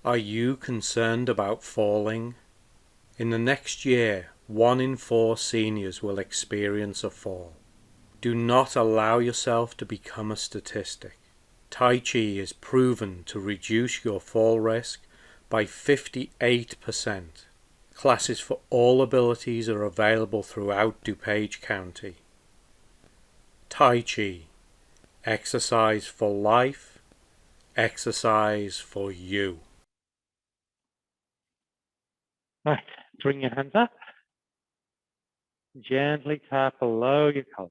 Are you concerned about falling? In the next year, 1 in 4 seniors will experience a fall. Do not allow yourself to become a statistic. Tai Chi is proven to reduce your fall risk by 58%. Classes for all abilities are available throughout DuPage County. Tai Chi, exercise for life, exercise for you. Right, bring your hands up. Gently tap below your collar.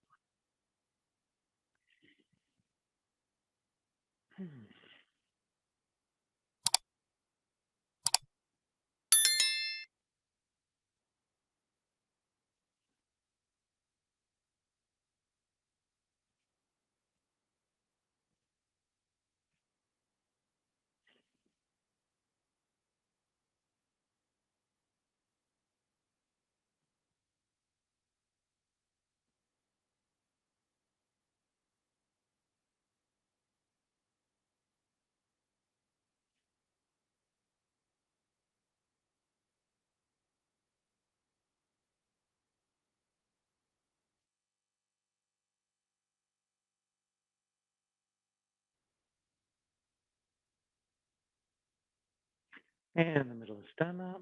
And the middle of stand up.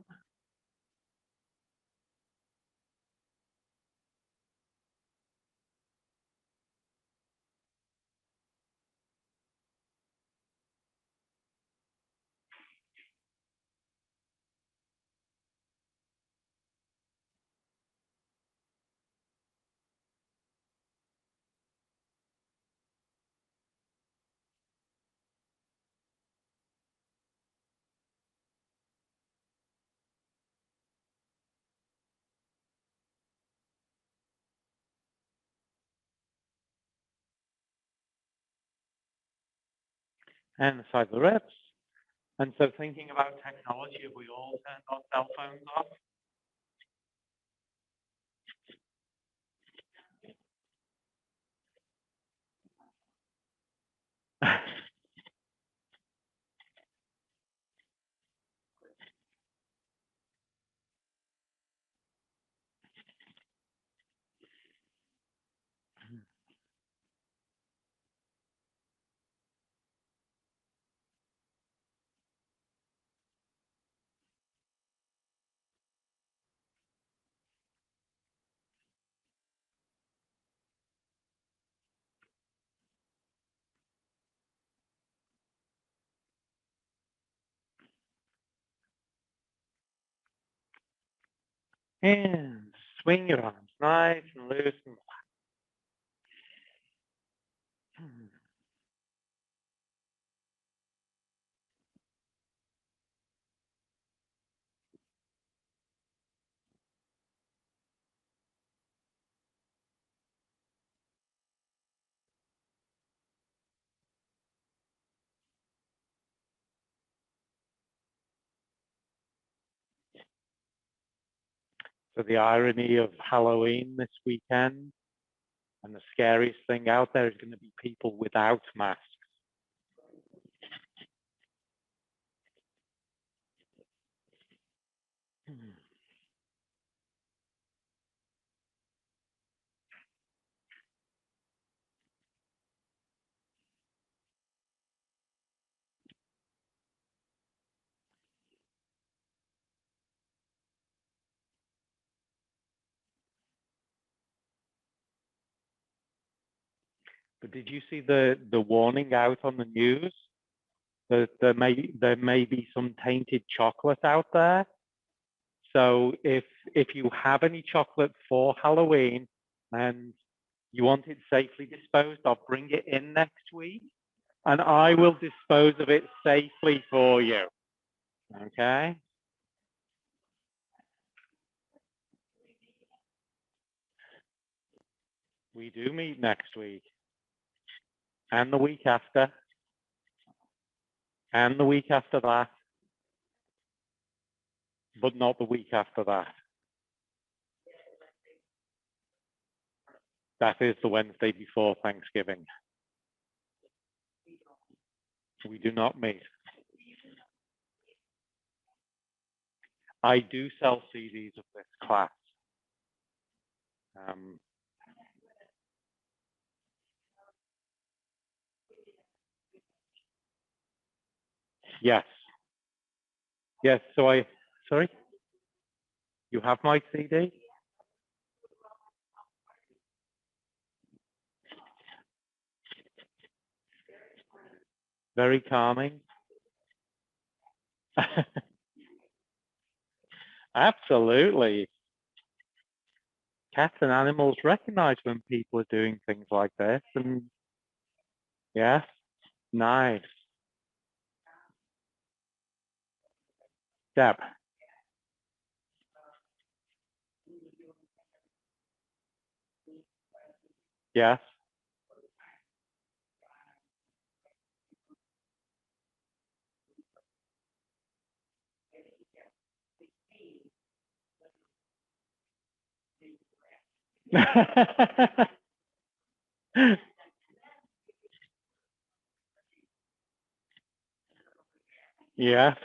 And the side of the reps. And so thinking about technology, have we all turned our cell phones off? And swing your arms nice and loose and relaxed. So the irony of Halloween this weekend, and the scariest thing out there is going to be people without masks. But did you see the warning out on the news that there may be some tainted chocolate out there? So if you have any chocolate for Halloween and you want it safely disposed of, bring it in next week, and I will dispose of it safely for you. Okay? We do meet next week, and the week after, and the week after that, but not the week after that. That is the Wednesday before Thanksgiving. We do not meet. I do sell CDs of this class. Yes. Yes. So sorry, you have my CD? Very calming. Absolutely. Cats and animals recognize when people are doing things like this, and yes, nice. Deb. Yes. Yes.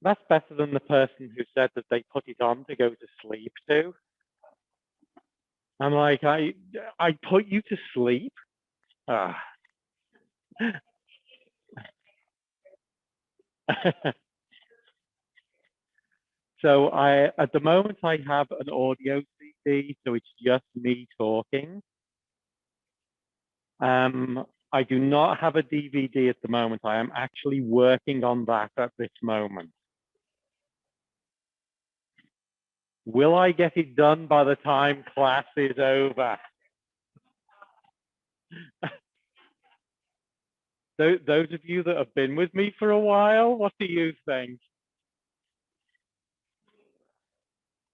That's better than the person who said that they put it on to go to sleep too. I'm like, I put you to sleep? Ah. So at the moment I have an audio CD, so it's just me talking. I do not have a DVD at the moment. I am actually working on that at this moment. Will I get it done by the time class is over? Those of you that have been with me for a while, what do you think?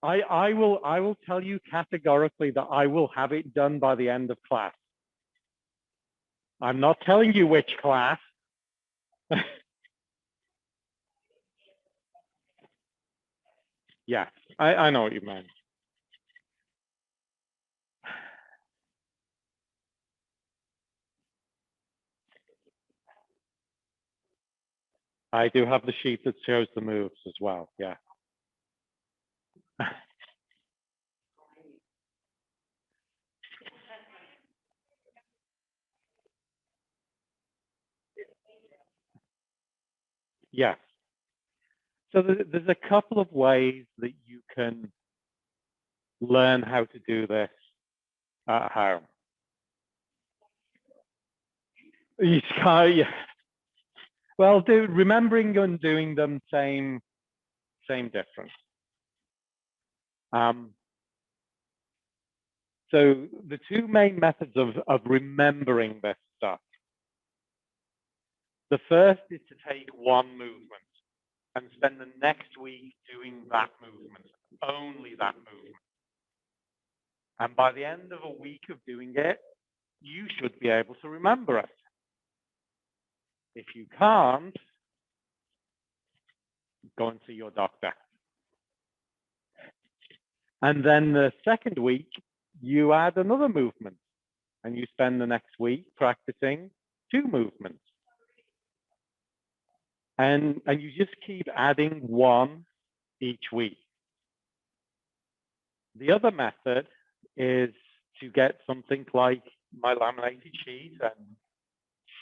I will tell you categorically that I will have it done by the end of class. I'm not telling you which class. Yes, I know what you meant. I do have the sheet that shows the moves as well. Yeah. Yes. So there's a couple of ways that you can learn how to do this at home. You can't, yeah. Well, remembering and doing them, same difference. So the two main methods of remembering this stuff. The first is to take one movement and spend the next week doing that movement, only that movement. And by the end of a week of doing it, you should be able to remember it. If you can't, go and see your doctor. And then the second week, you add another movement and you spend the next week practicing two movements. And you just keep adding one each week. The other method is to get something like my laminated sheet and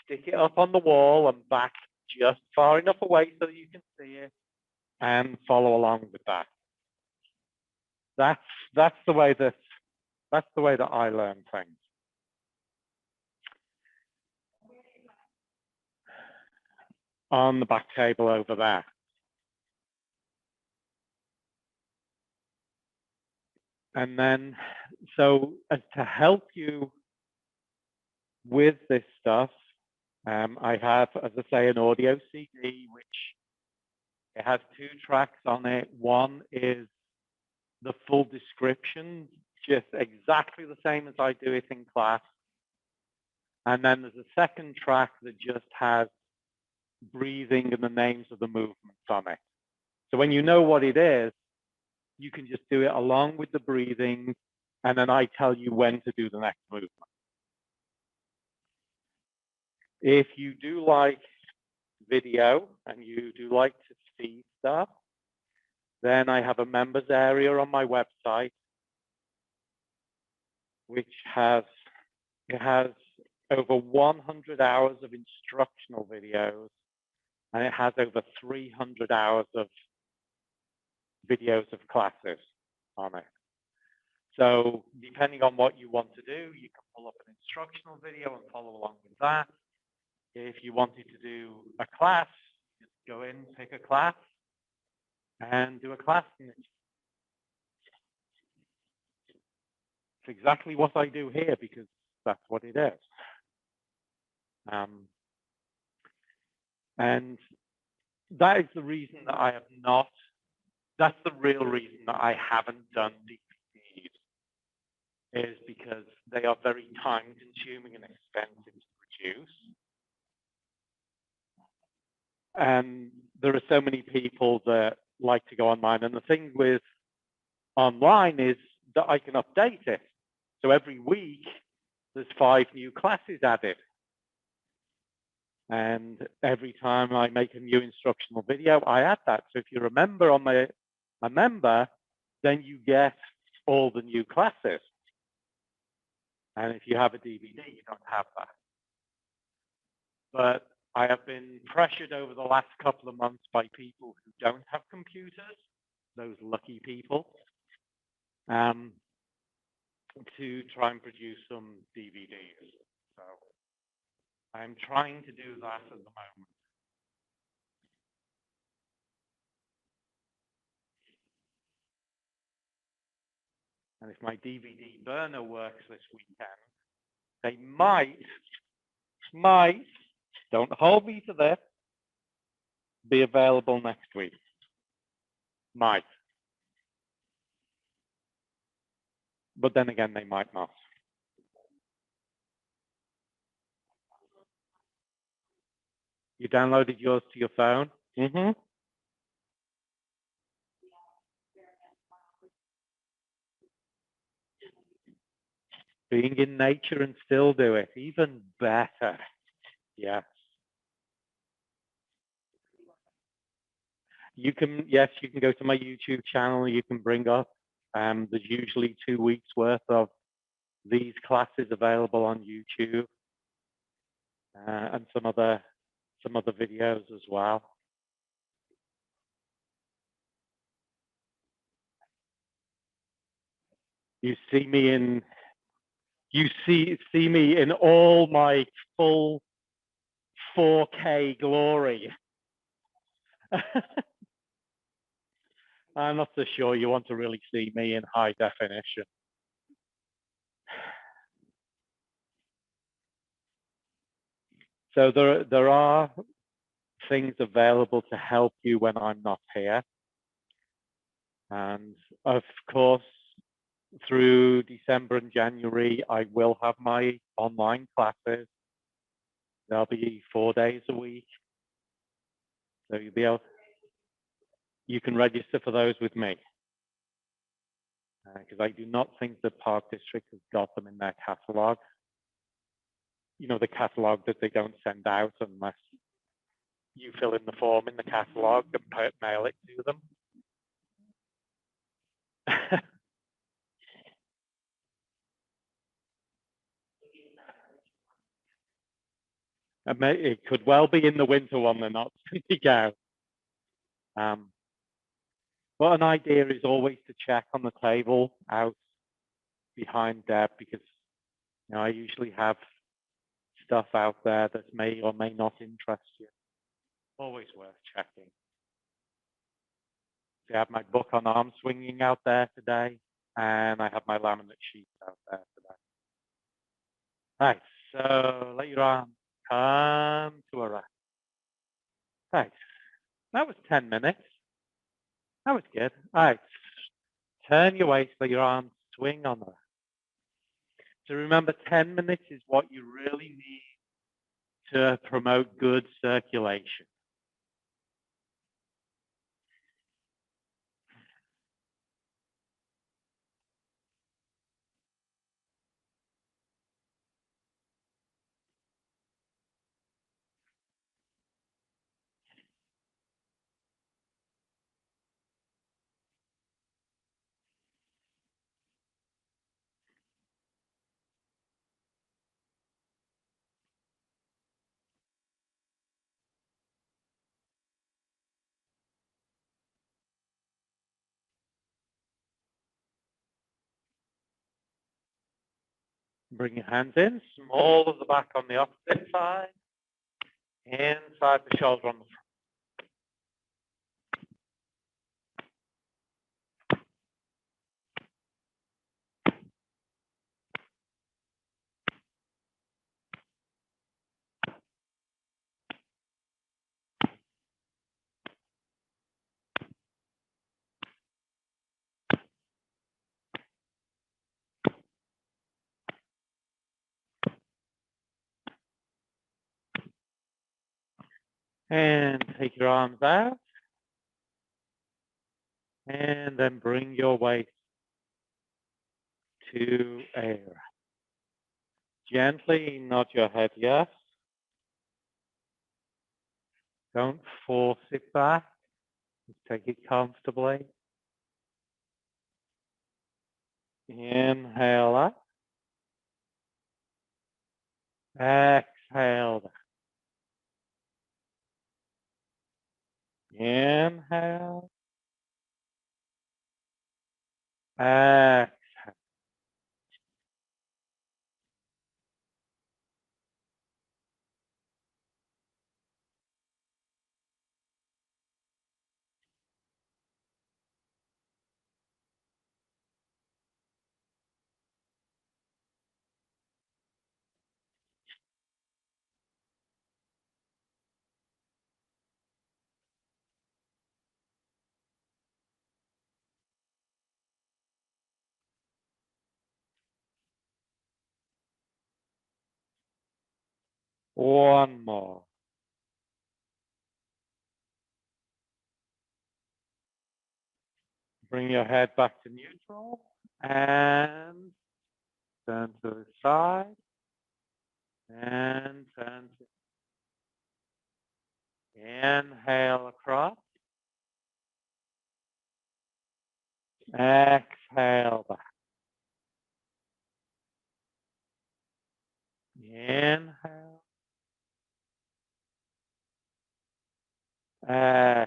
stick it up on the wall and back just far enough away so that you can see it and follow along with that. That's the way that I learn things. On the back table over there. And then, so as to help you with this stuff, I have, as I say, an audio CD, which it has two tracks on it. One is the full description, just exactly the same as I do it in class. And then there's a second track that just has breathing and the names of the movements on it. So when you know what it is, you can just do it along with the breathing, and then I tell you when to do the next movement. If you do like video and you do like to see stuff, then I have a members area on my website, which has over 100 hours of instructional videos, and it has over 300 hours of videos of classes on it. So depending on what you want to do, you can pull up an instructional video and follow along with that. If you wanted to do a class, just go in, pick a class, and do a class. And it's exactly what I do here because that's what it is. And that is the reason that I have not, that's the real reason that I haven't done DVDs, is because they are very time consuming and expensive to produce. And there are so many people that like to go online. And the thing with online is that I can update it. So every week there's 5 new classes added. And every time I make a new instructional video, I add that. So if you're a member then you get all the new classes. And if you have a DVD, you don't have that. But I have been pressured over the last couple of months by people who don't have computers, those lucky people, to try and produce some DVDs. So I'm trying to do that at the moment. And if my DVD burner works this weekend, they might, don't hold me to this, be available next week. Might. But then again, they might not. You downloaded yours to your phone? Mm-hmm. Being in nature and still do it, even better. Yes. You can go to my YouTube channel. You can bring up, there's usually 2 weeks worth of these classes available on YouTube, and some other videos as well. You see me in all my full 4K glory. I'm not so sure you want to really see me in high definition. So there are things available to help you when I'm not here. And of course, through December and January, I will have my online classes. There'll be 4 days a week. So you can register for those with me. Because I do not think the Park District has got them in their catalog. You know, the catalog that they don't send out unless you fill in the form in the catalog and mail it to them. It could well be in the winter one they're not sending out. But an idea is always to check on the table out behind Deb, because I usually have stuff out there that may or may not interest you. Always worth checking. I have my book on arm swinging out there today, and I have my laminate sheets out there today. Right, so let your arm come to a rest. Right, that was 10 minutes. That was good. All right, turn your waist, let your arms swing on the. So remember, 10 minutes is what you really need to promote good circulation. Bring your hands in, small as the back on the opposite side, inside the shoulder on the front. And take your arms out. And then bring your weight to air. Gently nod your head yes. Don't force it back. Just take it comfortably. Inhale up. Exhale down. Inhale. Exhale. One more. Bring your head back to neutral and turn to the side and turn to inhale across. Exhale back. Inhale. Exhale.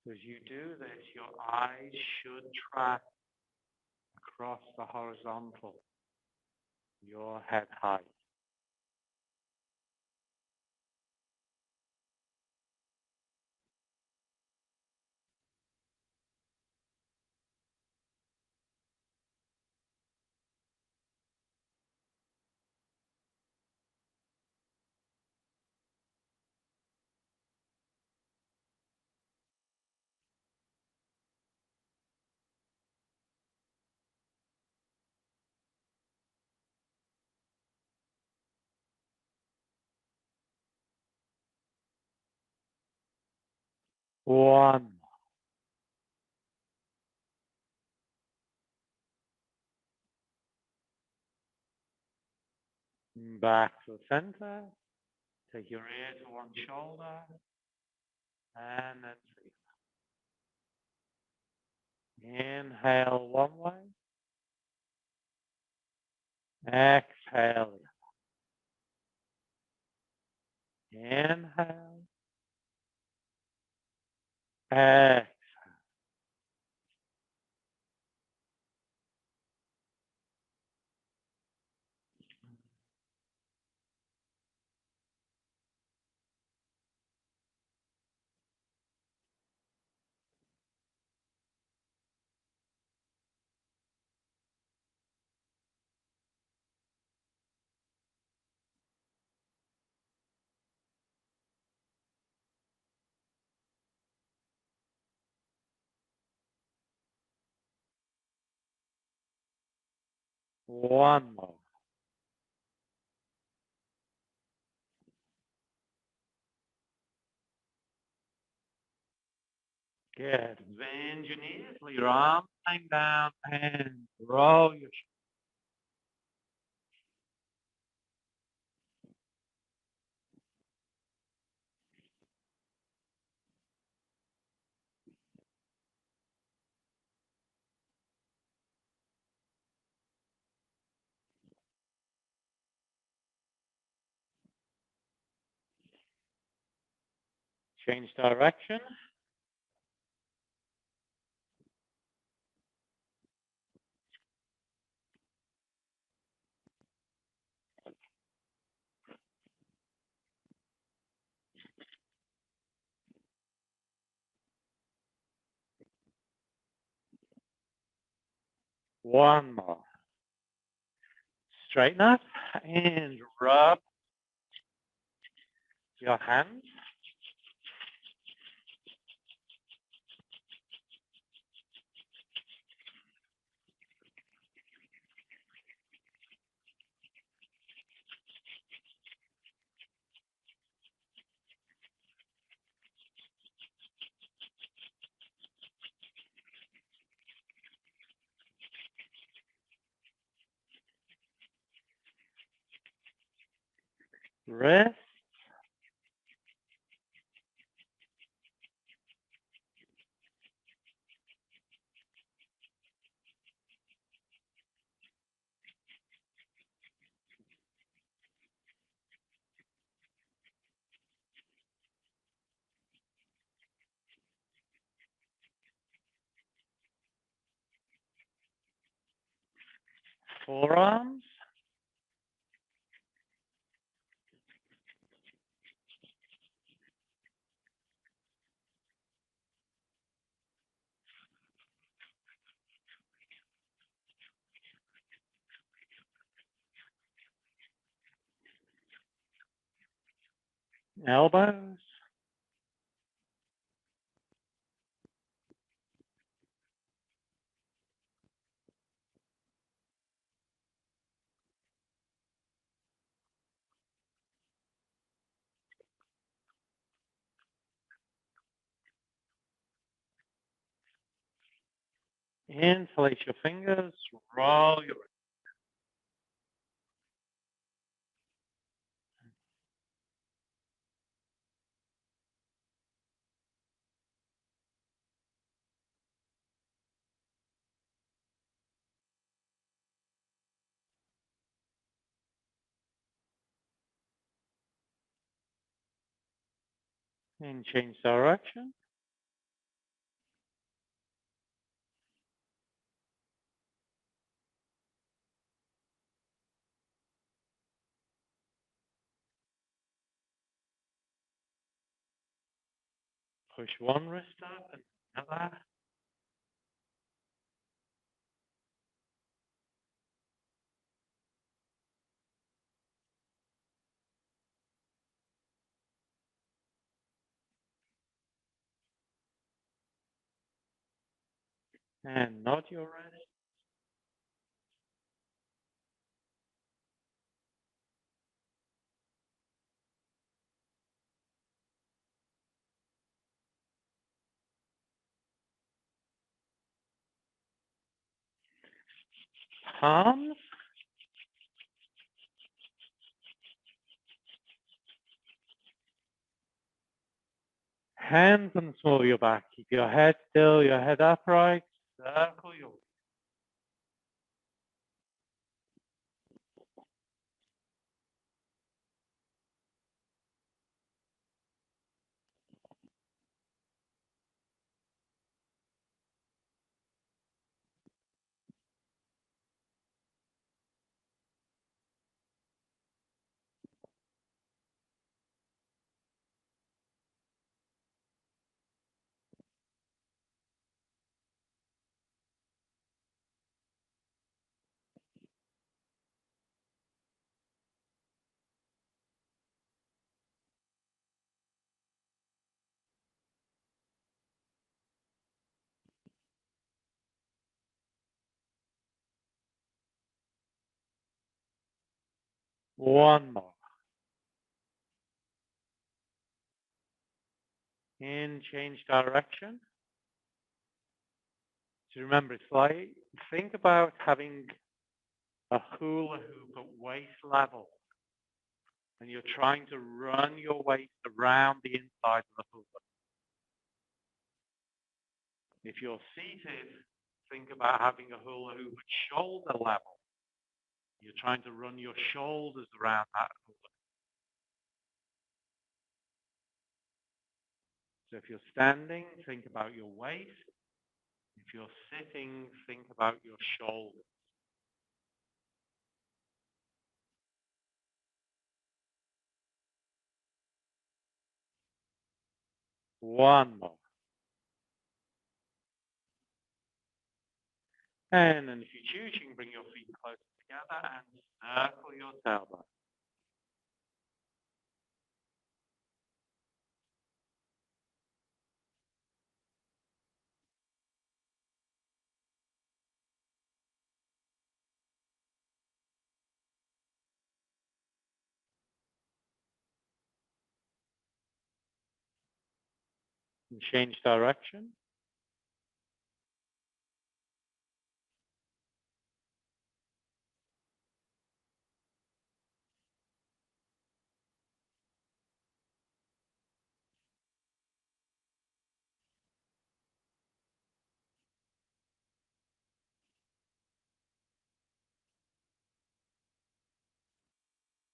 As you do this, your eyes should track across the horizontal, your head height. One. Back to the center. Take your ear to one shoulder. And then three. Inhale one way. Exhale. Inhale. Exhale. One more. Good. Bend your knees, lay your arms hang down, and roll your shoulders. Change direction. One more. Straighten up and rub your hands. Wrist. Forearms. Elbows. Interlace your fingers. Roll your wrist. And change direction. Push one wrist up and another. And nod your wrist. Palms. Hands and small your back. Keep your head still, your head upright. Circle your. One more. And change direction. So remember, it's like, think about having a hula hoop at waist level, and you're trying to run your waist around the inside of the hula. If you're seated, think about having a hula hoop at shoulder level. You're trying to run your shoulders around that hula. So if you're standing, think about your waist. If you're sitting, think about your shoulders. One more. And then if you choose, you can bring your feet closer together and circle your tailbone. And change direction.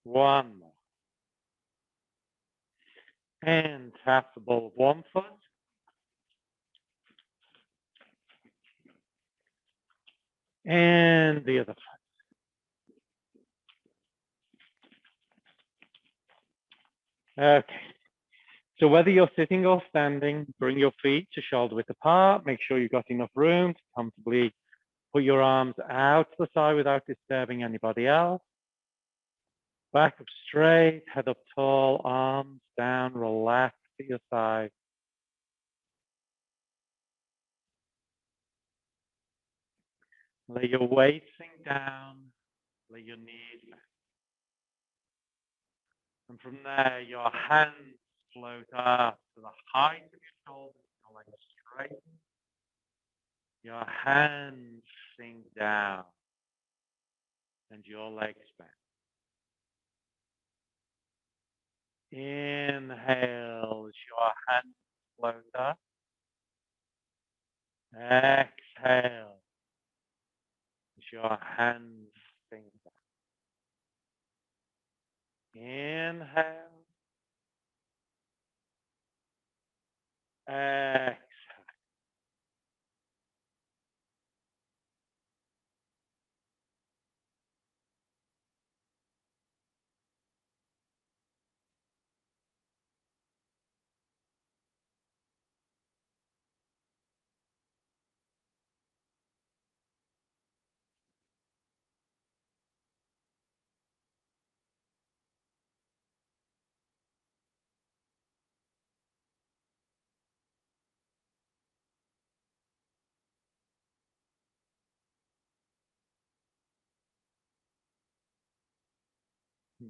One more. And tap the ball of one foot. And the other foot. Okay. So whether you're sitting or standing, bring your feet to shoulder width apart. Make sure you've got enough room to comfortably put your arms out to the side without disturbing anybody else. Back up straight, head up tall, arms down, relax at your side. Lay your weight sink down, lay your knees back. And from there, your hands float up to the height of your shoulders, your legs straight. Your hands sink down and your legs back. Inhale as your hands float up. Exhale as your hands sink down. Inhale. Exhale.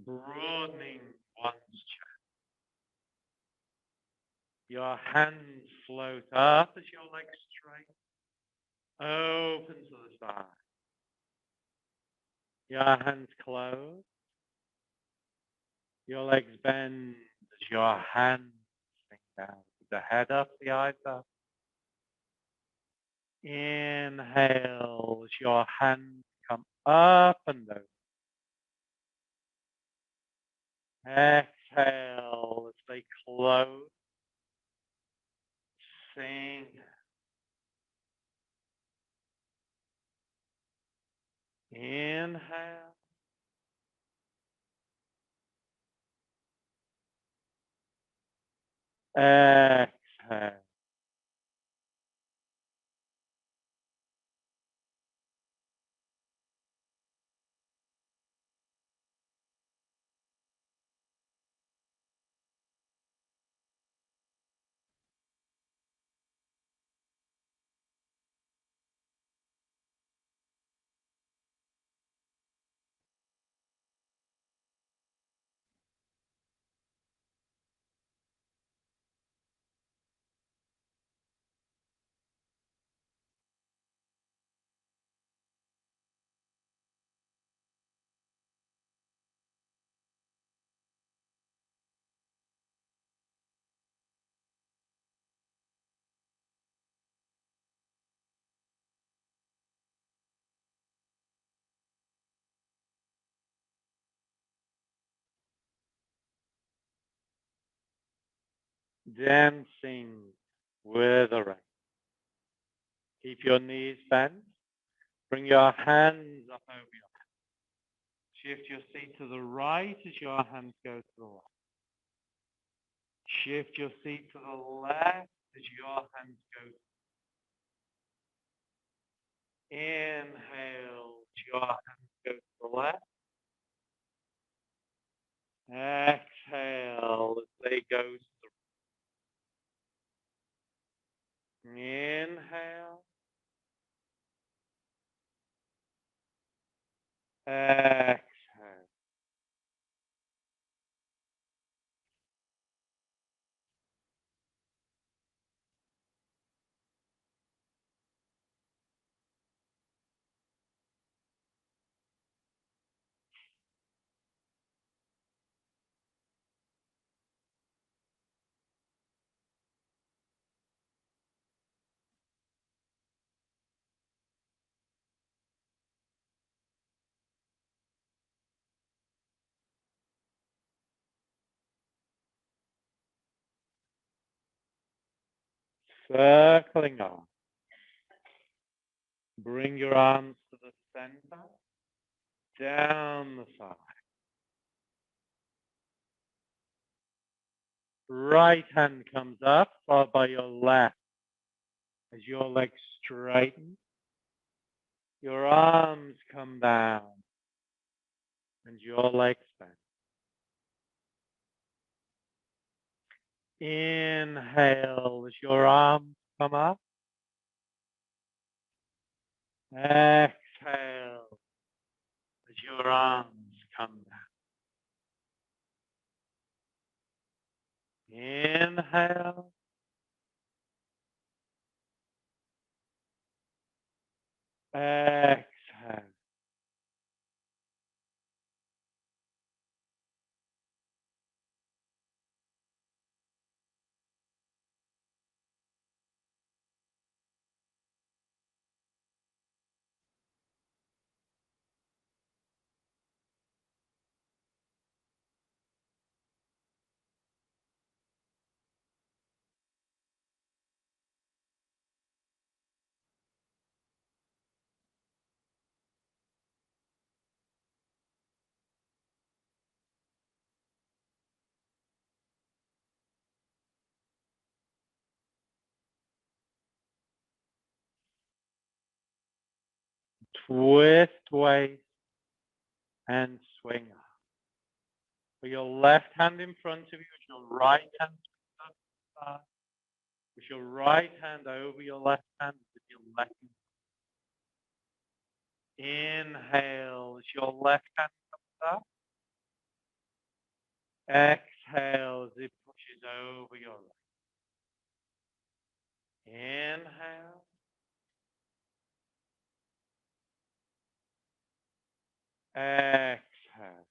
Broadening one's chest. Your hands float up as your legs straight. Open to the side. Your hands close. Your legs bend as your hands sink down. The head up, the eyes up. Inhale as your hands come up and over. Exhale as they close. Sink. Inhale. Exhale. Dancing with the rain. Keep your knees bent. Bring your hands up over your head. Shift your seat to the right as your hands go to the left. Shift your seat to the left as your hands go. Inhale, your hands go to the left. Exhale as they go to the right. Inhale. Exhale. Circling on. Bring your arms to the center, down the side. Right hand comes up, followed by your left. As your legs straighten, your arms come down, and your legs bend. Inhale as your arms come up. Exhale as your arms come down. Inhale. Exhale. Twist waist and swing up. With your left hand in front of you, with your right hand to the side, with your right hand over your left hand, with your left hand. Inhale as your left hand comes up. Exhale as it pushes over your right. Inhale. Exhale.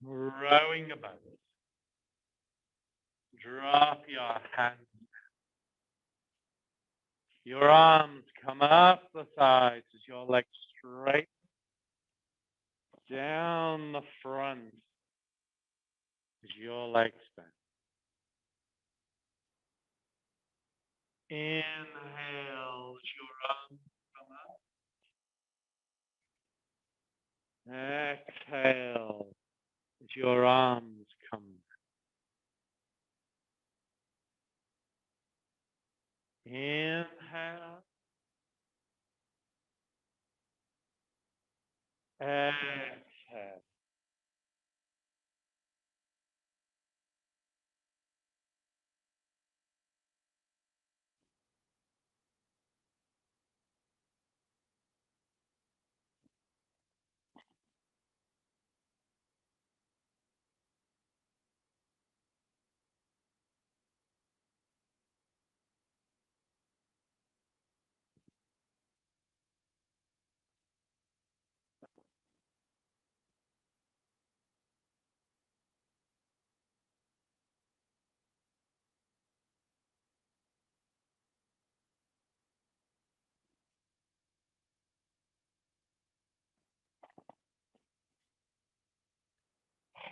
Rowing about. Drop your hands. Your arms come up the sides as your legs straight down the front as your legs bend. Inhale as your arms come up. Exhale as your arms come down. Inhale. Exhale.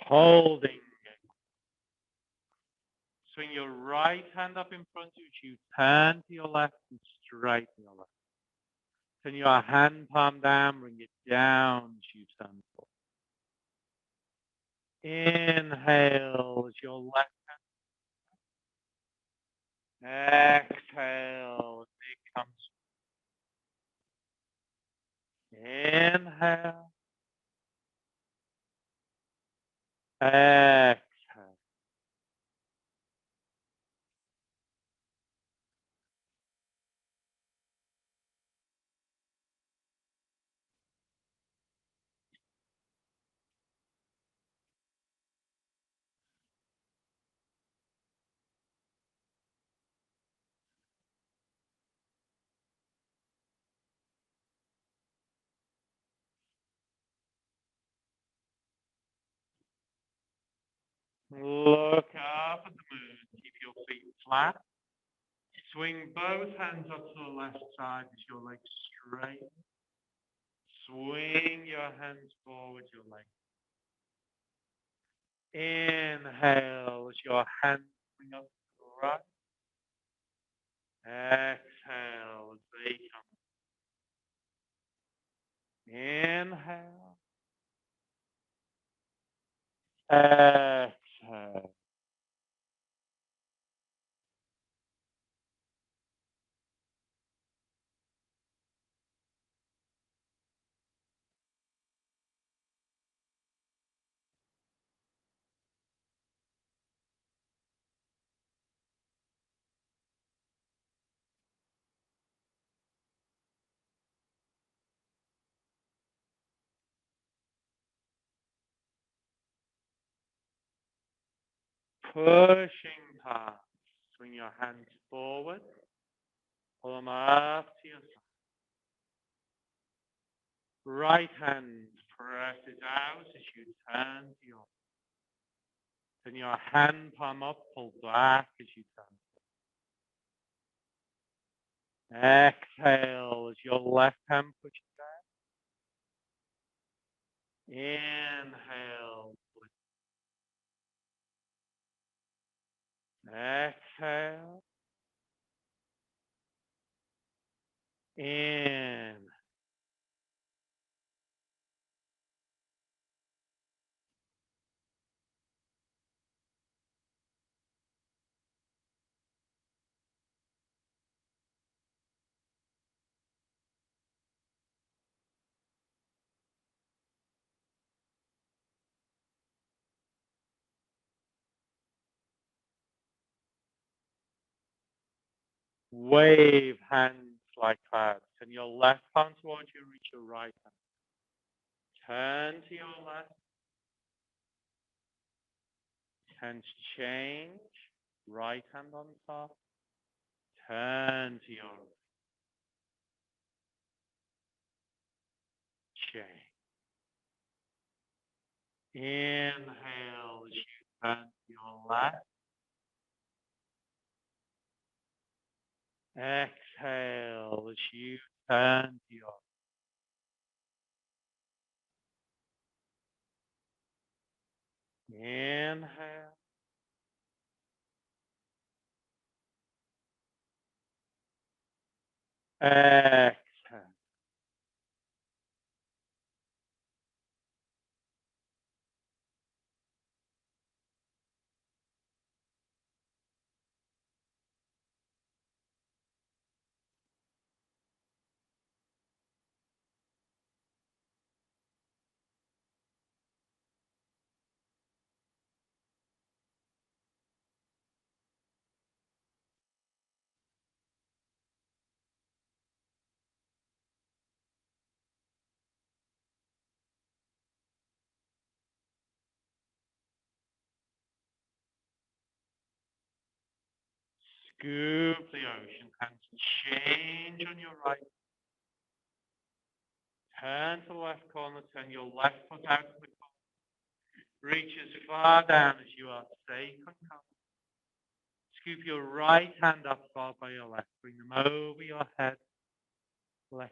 Holding. Swing your right hand up in front of you. Turn to your left and straighten your left. Turn your hand palm down. Bring it down as you turn forward. Inhale as your left hand. Exhale as it comes. Inhale. Exhale. Look up at the moon. Keep your feet flat. Swing both hands up to the left side as your legs straight. Swing your hands forward, your legs. Inhale as your hands swing up to the right. Exhale as they come. Inhale. Exhale. Pushing past. Swing your hands forward. Pull them up to your side. Right hand presses out as you turn to your. Turn your hand palm up, pull back as you turn. Exhale as your left hand pushes down. Inhale. Exhale. In. Wave hands like clouds. Turn your left palm towards you, reach your right hand. Turn to your left. Hands change. Right hand on top. Turn to your right. Change. Inhale as you turn to your left. Exhale as you turn to your inhale. Exhale. Scoop the ocean. Hands change on your right. Turn to the left corner. Turn your left foot out to the corner. Reach as far down as you are safe and comfortable. Scoop your right hand up far by your left. Bring them over your head. Let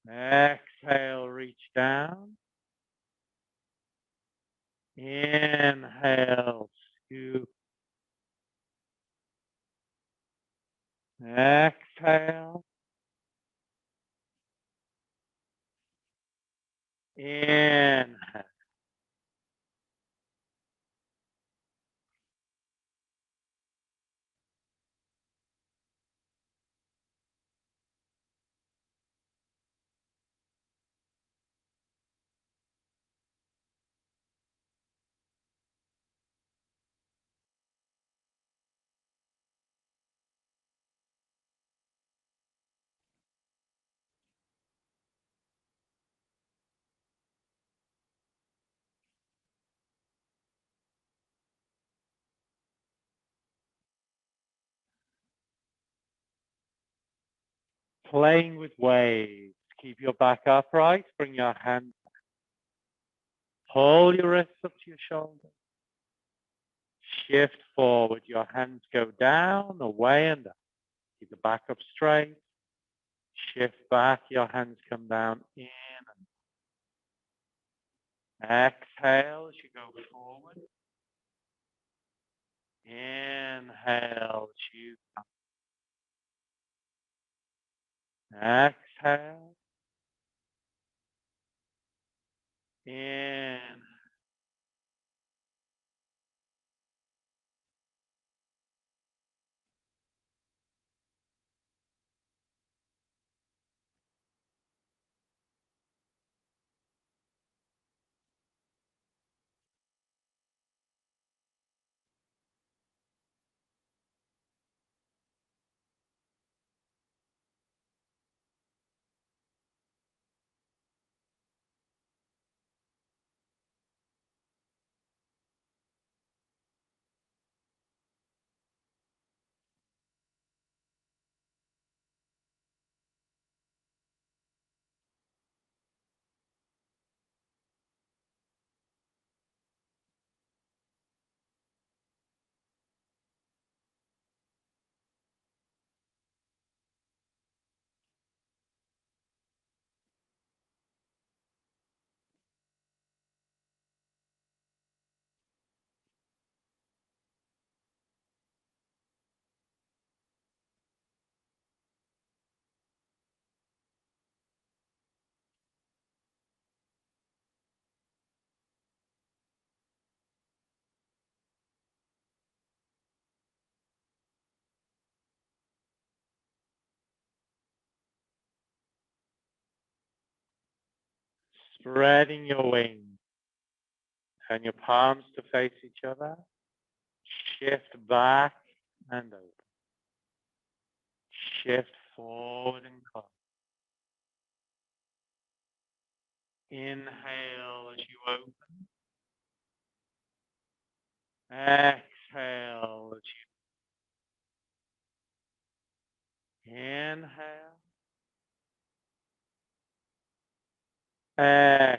go. Exhale, reach down. Inhale, scoop. Exhale. Inhale. Playing with waves. Keep your back upright. Bring your hands. Pull your wrists up to your shoulders. Shift forward. Your hands go down, away, and up. Keep the back up straight. Shift back. Your hands come down in. Exhale as you go forward. Inhale, you. Exhale. In. Spreading your wings. Turn your palms to face each other. Shift back and open. Shift forward and close. Inhale as you open. Exhale as you inhale. Exhale.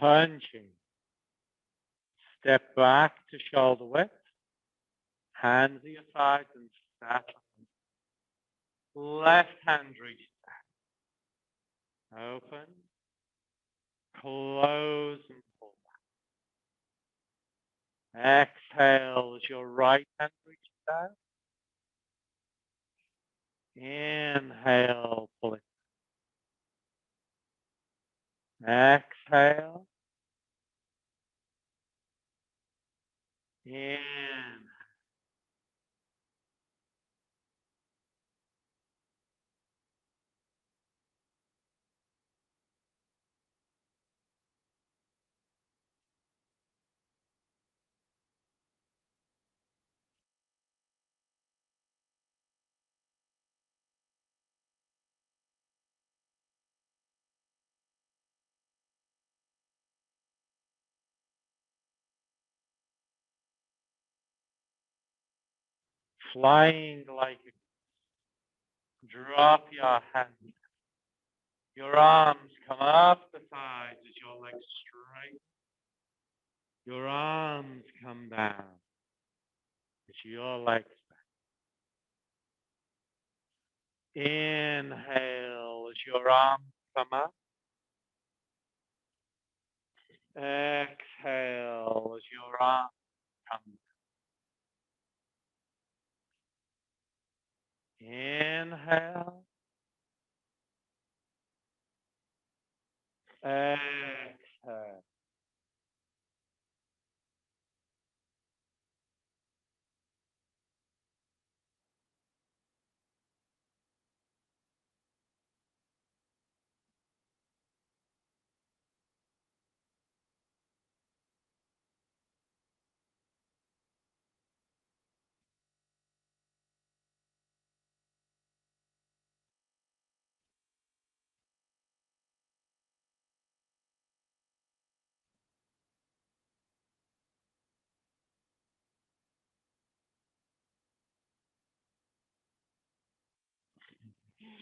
Punching. Step back to shoulder width. Hands at your sides and step. Left hand reaches back. Open. Close and pull back. Exhale as your right hand reaches out. Inhale, pull it. Exhale. In. Flying like a drop your hands. Your arms come up the sides as your legs straight. Your arms come down as your legs back. Inhale as your arms come up. Exhale as your arms come down. Inhale. Exhale.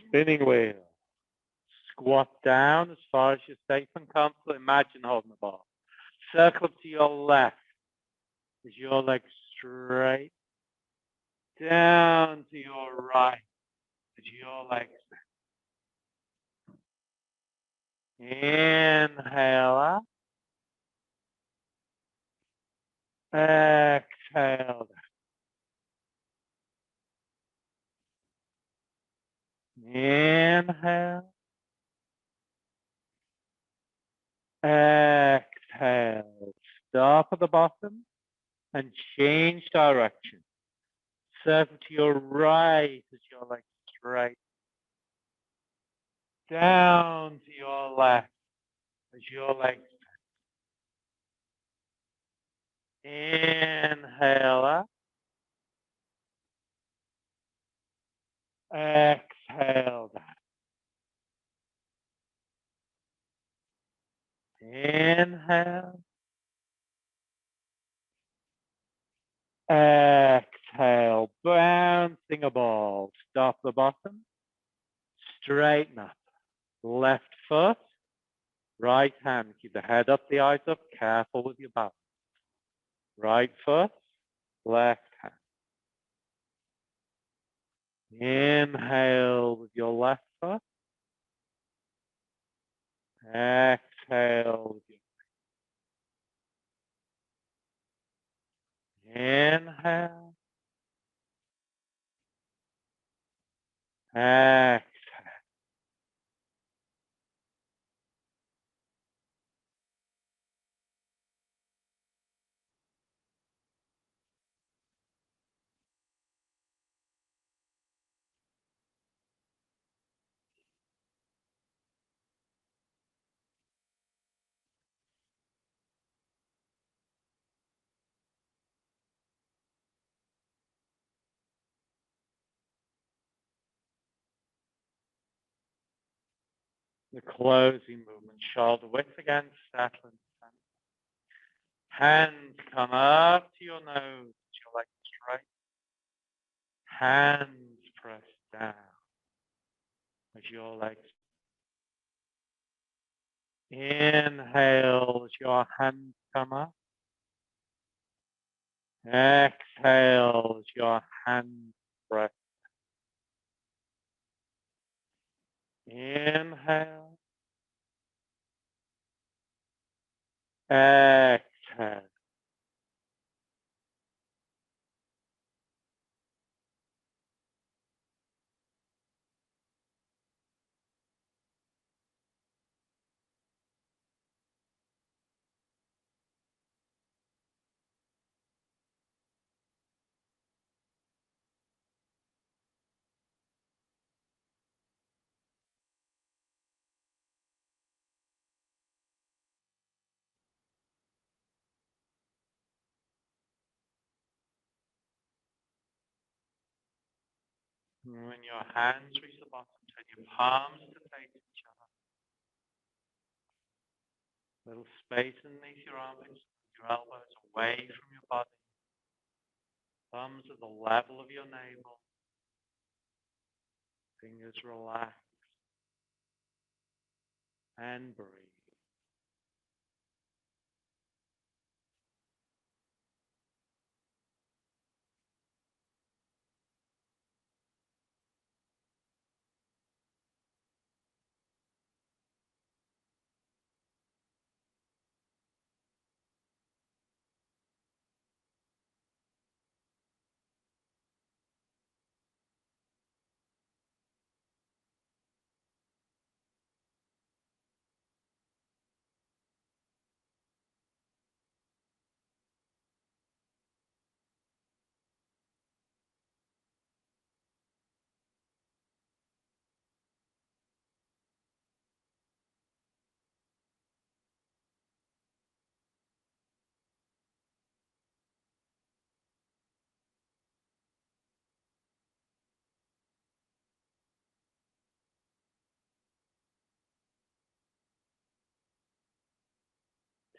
Spinning wheel. Squat down as far as you're safe and comfortable. Imagine holding the ball. Circle to your left as your legs straight. Down to your right as your legs back. Inhale up. Exhale down. Inhale. Exhale. Stop at the bottom and change direction. Circle to your right as your legs straight. Down to your left as your legs. Inhale up. Exhale down. Inhale. Exhale. Bouncing a ball. Stop the bottom. Straighten up. Left foot. Right hand. Keep the head up, the eyes up. Careful with your balance. Right foot. Left hand. Inhale with your left foot. Exhale with your inhale. Exhale. The closing movement, shoulder width again, settling. Hands come up to your nose, your legs straight. Hands press down as your legs. Inhale as your hands come up. Exhale as your hands press. Inhale. Exhale. And when your hands reach the bottom, turn your palms to face each other. Little space underneath your armpits, your elbows away from your body. Thumbs at the level of your navel. Fingers relax. And breathe.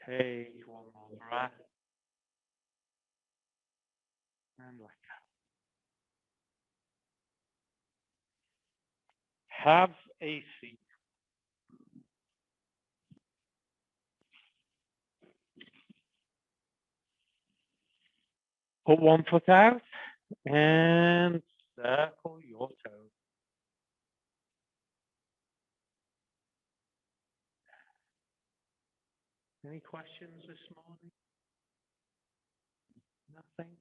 Take one more breath. And let go. Have a seat. Put one foot out and circle your toes. Any questions this morning? Nothing?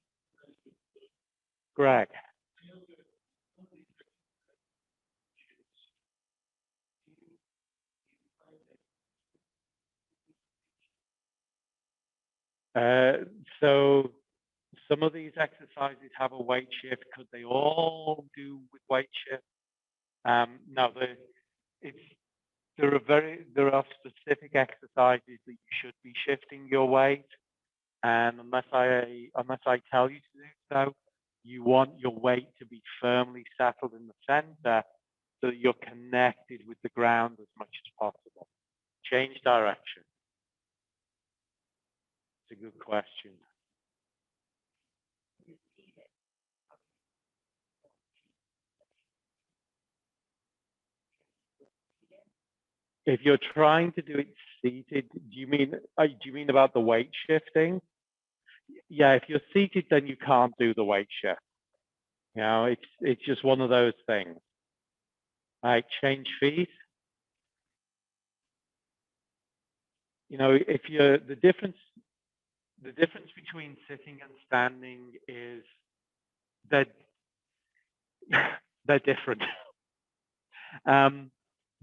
Greg. So some of these exercises have a weight shift. Could they all do with weight shift? No, there are specific exercises that you should be shifting your weight, and unless I tell you to do so, you want your weight to be firmly settled in the center so that you're connected with the ground as much as possible. Change direction. It's a good question. If you're trying to do it seated, do you mean about the weight shifting? Yeah, if you're seated, then you can't do the weight shift. You know, it's just one of those things. All right, change feet. You know, if you're the difference between sitting and standing is that they're different.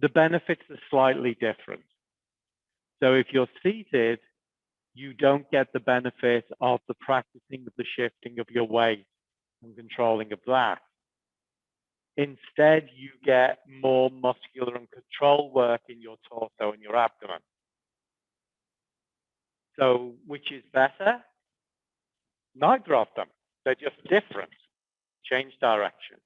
The benefits are slightly different. So if you're seated, you don't get the benefit of the practicing of the shifting of your weight and controlling of that. Instead, you get more muscular and control work in your torso and your abdomen. So, which is better? Neither of them. They're just different. Change direction.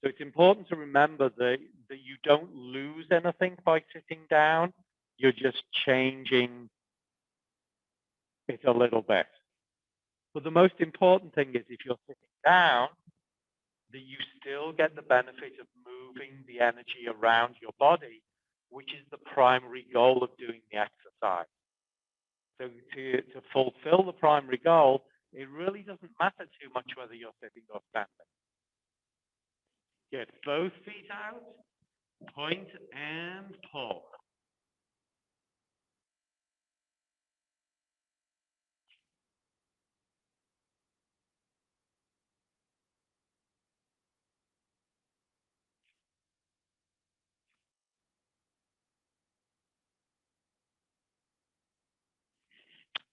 So it's important to remember that you don't lose anything by sitting down. You're just changing it a little bit. But the most important thing is if you're sitting down, that you still get the benefit of moving the energy around your body, which is the primary goal of doing the exercise. So to fulfill the primary goal, it really doesn't matter too much whether you're sitting or standing. Get both feet out Point and pull.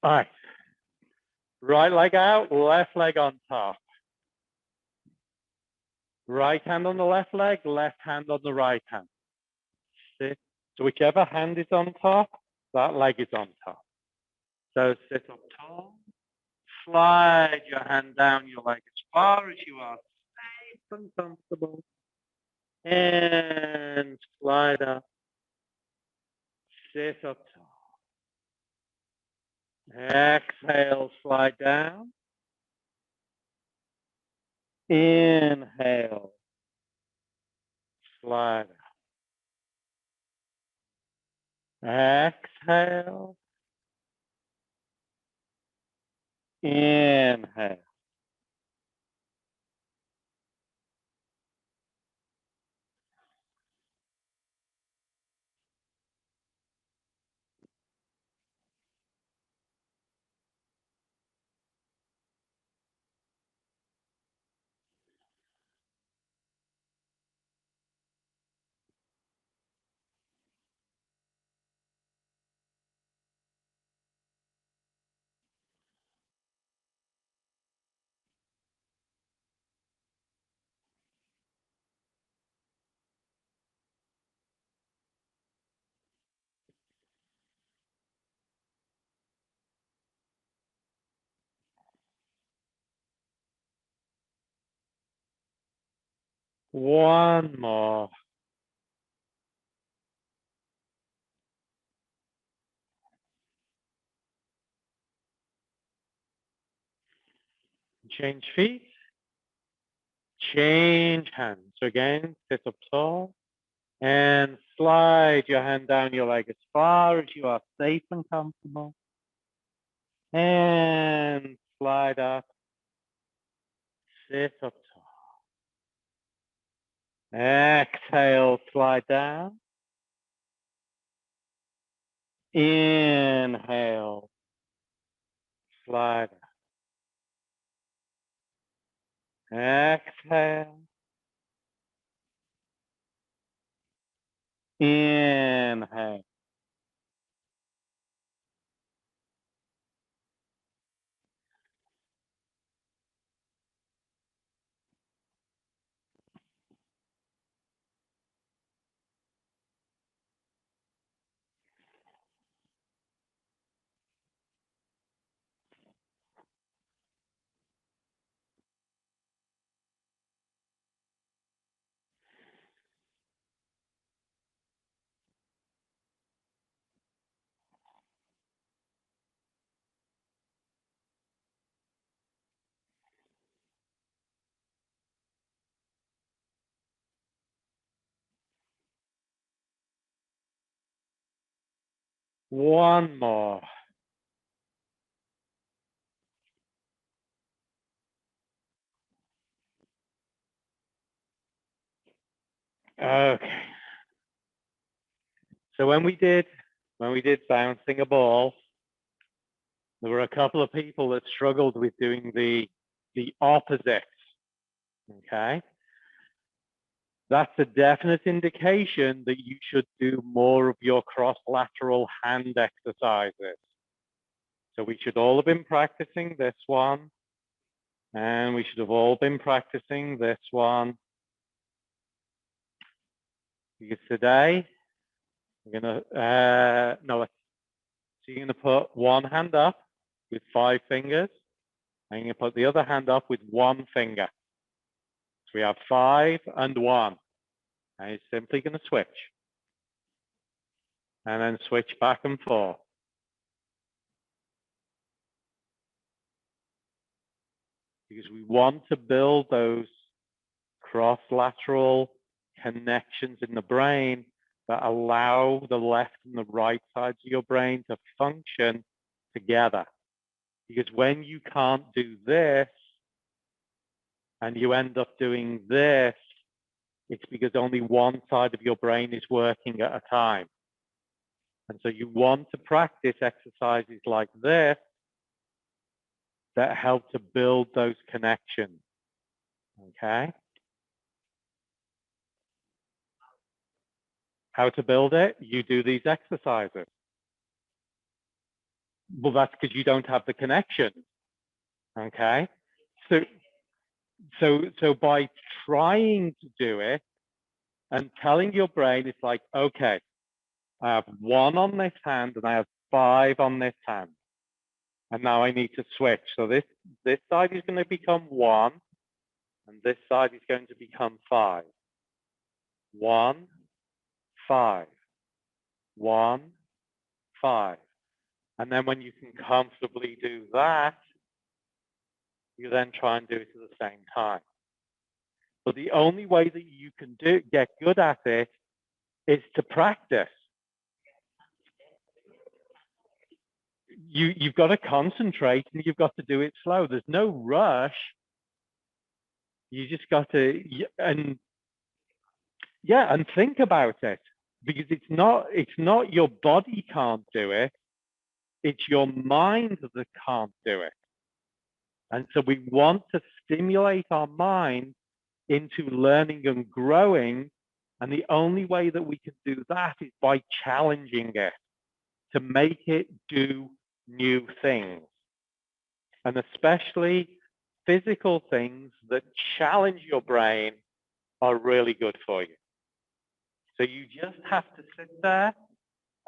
All right. Right leg out, left leg on top. Right hand on the left leg, left hand on the right hand. Sit. So whichever hand is on top, that leg is on top. So sit up tall. Slide your hand down your leg as far as you are safe and comfortable. And slide up. Sit up tall. Exhale, slide down. Inhale, slide up. Exhale. Inhale. One more. Change feet. Change hands. So again, sit up tall and slide your hand down your leg as far as you are safe and comfortable. And slide up. Sit up tall. Exhale, slide down. Inhale, slide up. Exhale. Inhale. One more. Okay. So when we did bouncing a ball, there were a couple of people that struggled with doing the opposite. Okay. That's a definite indication that you should do more of your cross-lateral hand exercises. So we should all have been practicing this one, and we should have all been practicing this one. Because today, we're gonna, so you're gonna put one hand up with 5 fingers, and you're gonna put the other hand up with 1 finger. So we have 5 and 1. And you're simply gonna switch. And then switch back and forth. Because we want to build those cross-lateral connections in the brain that allow the left and the right sides of your brain to function together. Because when you can't do this and you end up doing this, It's because only one side of your brain is working at a time. And so you want to practice exercises like this that help to build those connections. Okay? How to build it? You do these exercises. Well, that's because you don't have the connection. Okay? So by trying to do it and telling your brain, it's like, okay, I have 1 on this hand and I have 5 on this hand. And now I need to switch. So this side is going to become 1 and this side is going to become 5. 1, 5. 1, 5. And then when you can comfortably do that, you then try and do it at the same time. But the only way that you can get good at it is to practice. You've got to concentrate and you've got to do it slow. There's no rush. You just got to, and think about it, because it's not your body can't do it. It's your mind that can't do it. And so we want to stimulate our mind into learning and growing. And the only way that we can do that is by challenging it to make it do new things. And especially physical things that challenge your brain are really good for you. So you just have to sit there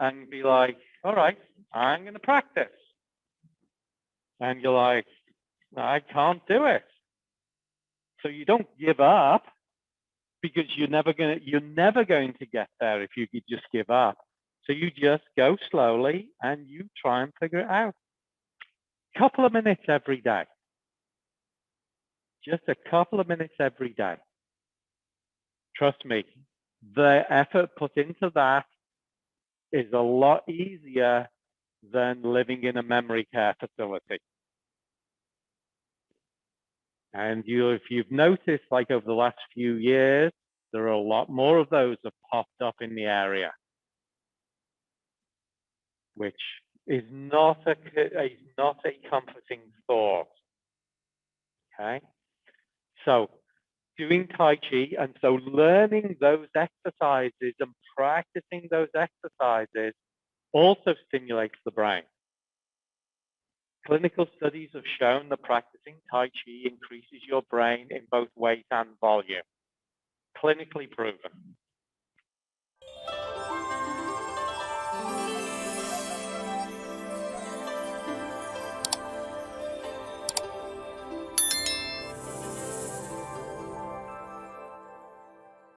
and be like, all right, I'm going to practice. And you're like, I can't do it. So you don't give up, because you're never going to get there if you could just give up. So you just go slowly and you try and figure it out. A couple of minutes every day. Just a couple of minutes every day. Trust me, the effort put into that is a lot easier than living in a memory care facility. And if you've noticed, like over the last few years, there are a lot more of those that popped up in the area, which is not a comforting thought. Okay, so doing Tai Chi, and so learning those exercises and practicing those exercises also stimulates the brain. Clinical studies have shown that practicing Tai Chi increases your brain in both weight and volume. Clinically proven.